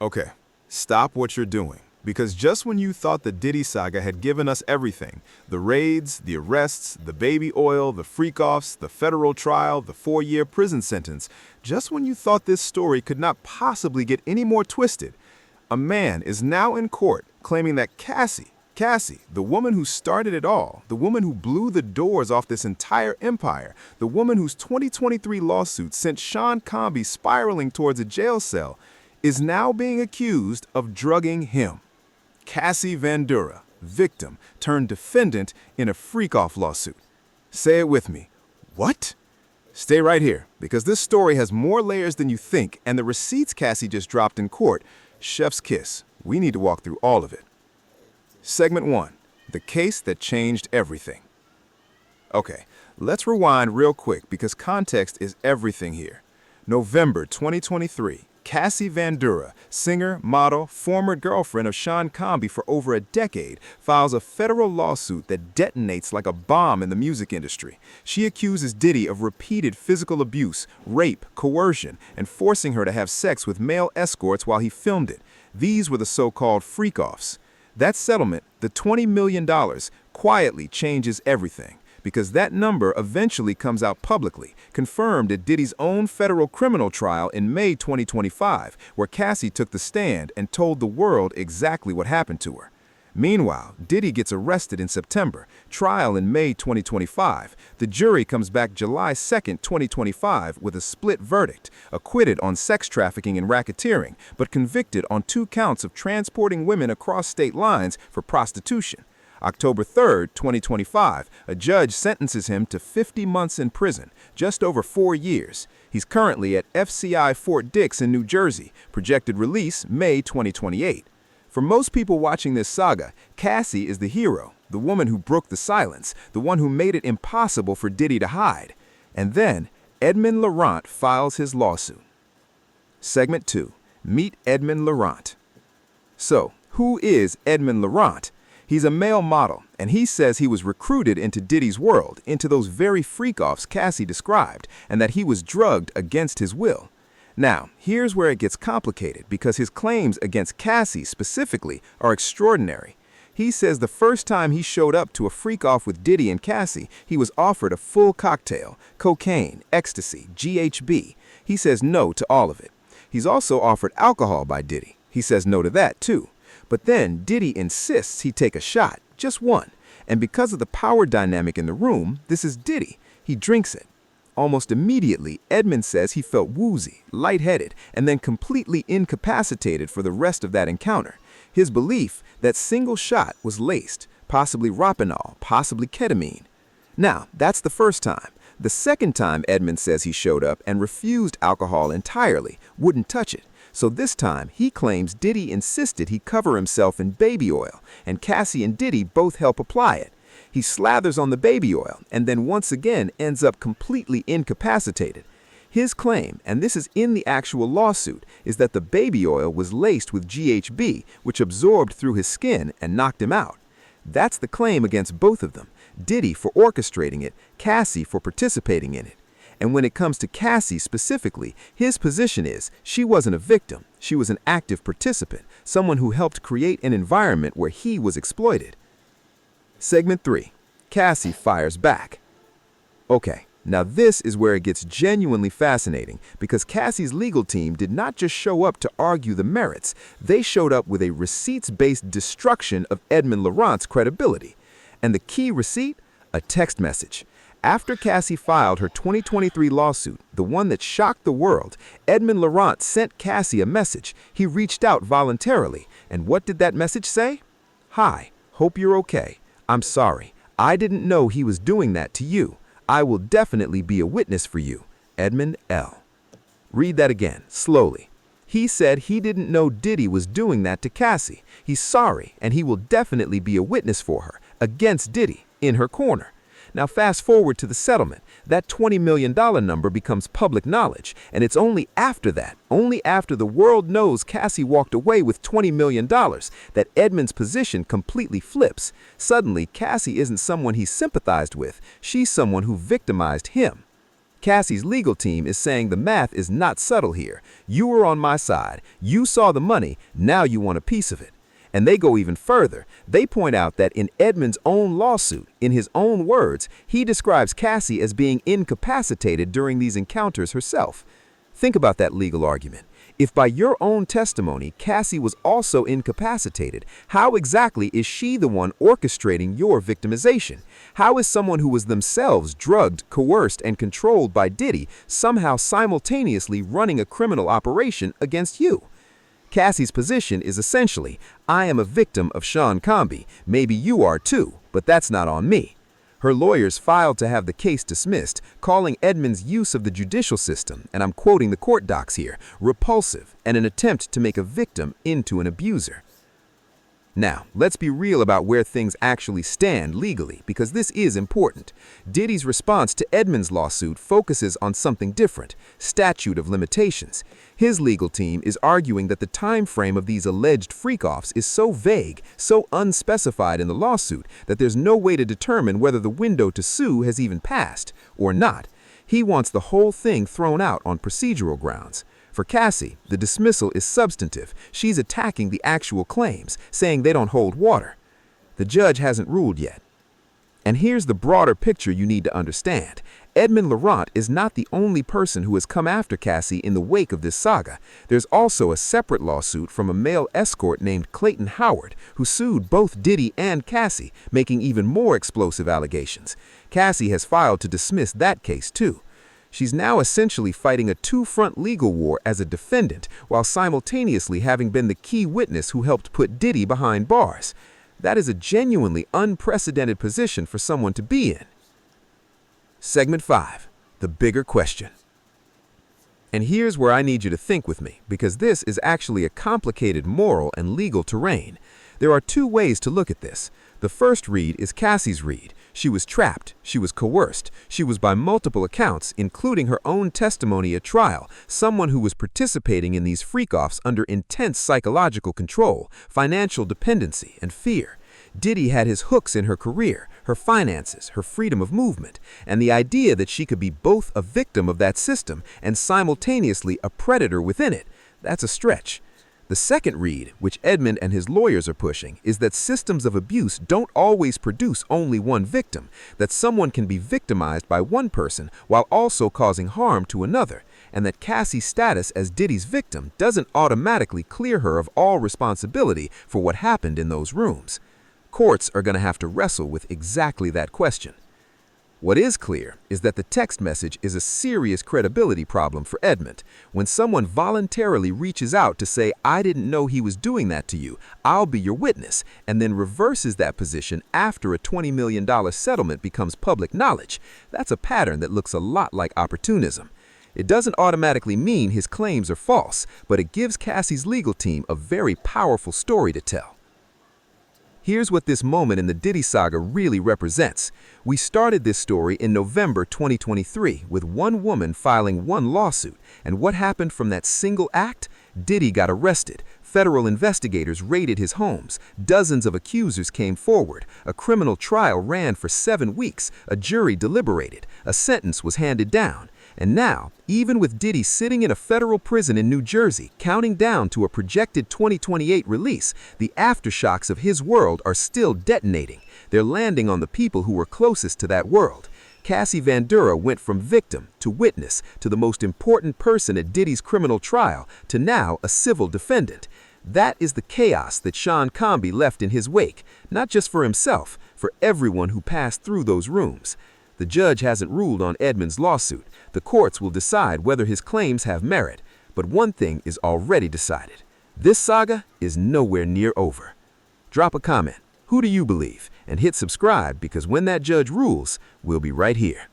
Okay, stop what you're doing. Because just when you thought the Diddy Saga had given us everything, the raids, the arrests, the baby oil, the freak-offs, the federal trial, the 4-year prison sentence, just when you thought this story could not possibly get any more twisted, a man is now in court claiming that Cassie, the woman who started it all, the woman who blew the doors off this entire empire, the woman whose 2023 lawsuit sent Sean Comby spiraling towards a jail cell, is now being accused of drugging him. Cassie Vandura, victim turned defendant in a freak-off lawsuit. Say it with me. What? Stay right here, because this story has more layers than you think, and the receipts Cassie just dropped in court, chef's kiss. We need to walk through all of it. Segment 1. The case that changed everything. Okay, let's rewind real quick because context is everything here. November 2023. Cassie Vandura, singer, model, former girlfriend of Sean Comby for over a decade, files a federal lawsuit that detonates like a bomb in the music industry. She accuses Diddy of repeated physical abuse, rape, coercion, and forcing her to have sex with male escorts while he filmed it. These were the so-called freak-offs. That settlement, the $20 million, quietly changes everything, because that number eventually comes out publicly, confirmed at Diddy's own federal criminal trial in May 2025, where Cassie took the stand and told the world exactly what happened to her. Meanwhile, Diddy gets arrested in September, trial in May 2025. The jury comes back July 2, 2025 with a split verdict, acquitted on sex trafficking and racketeering, but convicted on 2 counts of transporting women across state lines for prostitution. October 3, 2025, a judge sentences him to 50 months in prison, just over 4 years. He's currently at FCI Fort Dix in New Jersey, projected release May 2028. For most people watching this saga, Cassie is the hero, the woman who broke the silence, the one who made it impossible for Diddy to hide. And then, Edmond Laurent files his lawsuit. Segment 2. Meet Edmond Laurent. So, who is Edmond Laurent? He's a male model, and he says he was recruited into Diddy's world, into those very freak-offs Cassie described, and that he was drugged against his will. Now, here's where it gets complicated, because his claims against Cassie specifically are extraordinary. He says the first time he showed up to a freak-off with Diddy and Cassie, he was offered a full cocktail, cocaine, ecstasy, GHB. He says no to all of it. He's also offered alcohol by Diddy. He says no to that, too. But then Diddy insists he take a shot, just one. And because of the power dynamic in the room, this is Diddy. He drinks it. Almost immediately, Edmond says he felt woozy, lightheaded, and then completely incapacitated for the rest of that encounter. His belief that single shot was laced, possibly Rohypnol, possibly ketamine. Now, that's the first time. The second time Edmond says he showed up and refused alcohol entirely, wouldn't touch it. So this time, he claims Diddy insisted he cover himself in baby oil, and Cassie and Diddy both help apply it. He slathers on the baby oil and then once again ends up completely incapacitated. His claim, and this is in the actual lawsuit, is that the baby oil was laced with GHB, which absorbed through his skin and knocked him out. That's the claim against both of them, Diddy for orchestrating it, Cassie for participating in it. And when it comes to Cassie specifically, his position is she wasn't a victim, she was an active participant, someone who helped create an environment where he was exploited. Segment 3. Cassie fires back. Okay, now this is where it gets genuinely fascinating, because Cassie's legal team did not just show up to argue the merits, they showed up with a receipts-based destruction of Edmond Laurent's credibility. And the key receipt? A text message. After Cassie filed her 2023 lawsuit, the one that shocked the world, Edmond Laurent sent Cassie a message. He reached out voluntarily. And what did that message say? Hi, hope you're okay. I'm sorry. I didn't know he was doing that to you. I will definitely be a witness for you. Edmond L. Read that again, slowly. He said he didn't know Diddy was doing that to Cassie. He's sorry, and he will definitely be a witness for her, against Diddy, in her corner. Now fast forward to the settlement. That $20 million number becomes public knowledge, and it's only after that, only after the world knows Cassie walked away with $20 million, that Edmond's position completely flips. Suddenly, Cassie isn't someone he sympathized with, she's someone who victimized him. Cassie's legal team is saying the math is not subtle here. You were on my side. You saw the money. Now you want a piece of it. And they go even further. They point out that in Edmund's own lawsuit, in his own words, he describes Cassie as being incapacitated during these encounters herself. Think about that legal argument. If by your own testimony, Cassie was also incapacitated, how exactly is she the one orchestrating your victimization? How is someone who was themselves drugged, coerced, and controlled by Diddy somehow simultaneously running a criminal operation against you? Cassie's position is essentially, I am a victim of Sean Comby, maybe you are too, but that's not on me. Her lawyers filed to have the case dismissed, calling Edmund's use of the judicial system, and I'm quoting the court docs here, repulsive and an attempt to make a victim into an abuser. Now, let's be real about where things actually stand legally, because this is important. Diddy's response to Edmund's lawsuit focuses on something different, statute of limitations. His legal team is arguing that the time frame of these alleged freak-offs is so vague, so unspecified in the lawsuit, that there's no way to determine whether the window to sue has even passed or not. He wants the whole thing thrown out on procedural grounds. For Cassie, the dismissal is substantive. She's attacking the actual claims, saying they don't hold water. The judge hasn't ruled yet. And here's the broader picture you need to understand. Edmund Laurent is not the only person who has come after Cassie in the wake of this saga. There's also a separate lawsuit from a male escort named Clayton Howard, who sued both Diddy and Cassie, making even more explosive allegations. Cassie has filed to dismiss that case too. She's now essentially fighting a two-front legal war as a defendant, while simultaneously having been the key witness who helped put Diddy behind bars. That is a genuinely unprecedented position for someone to be in. Segment 5. The bigger question. And here's where I need you to think with me, because this is actually a complicated moral and legal terrain. There are two ways to look at this. The first read is Cassie's read. She was trapped, she was coerced, she was by multiple accounts, including her own testimony at trial, someone who was participating in these freak-offs under intense psychological control, financial dependency, and fear. Diddy had his hooks in her career, her finances, her freedom of movement, and the idea that she could be both a victim of that system and simultaneously a predator within it, that's a stretch. The second read, which Edmund and his lawyers are pushing, is that systems of abuse don't always produce only one victim, that someone can be victimized by one person while also causing harm to another, and that Cassie's status as Diddy's victim doesn't automatically clear her of all responsibility for what happened in those rooms. Courts are going to have to wrestle with exactly that question. What is clear is that the text message is a serious credibility problem for Edmund. When someone voluntarily reaches out to say, I didn't know he was doing that to you, I'll be your witness, and then reverses that position after a $20 million settlement becomes public knowledge, that's a pattern that looks a lot like opportunism. It doesn't automatically mean his claims are false, but it gives Cassie's legal team a very powerful story to tell. Here's what this moment in the Diddy Saga really represents. We started this story in November 2023 with one woman filing one lawsuit, and what happened from that single act? Diddy got arrested. Federal investigators raided his homes. Dozens of accusers came forward. A criminal trial ran for 7 weeks. A jury deliberated. A sentence was handed down. And now, even with Diddy sitting in a federal prison in New Jersey, counting down to a projected 2028 release, the aftershocks of his world are still detonating. They're landing on the people who were closest to that world. Cassie Vandura went from victim to witness to the most important person at Diddy's criminal trial to now a civil defendant. That is the chaos that Sean Comby left in his wake, not just for himself, for everyone who passed through those rooms. The judge hasn't ruled on Edmund's lawsuit. The courts will decide whether his claims have merit. But one thing is already decided. This saga is nowhere near over. Drop a comment. Who do you believe? And hit subscribe, because when that judge rules, we'll be right here.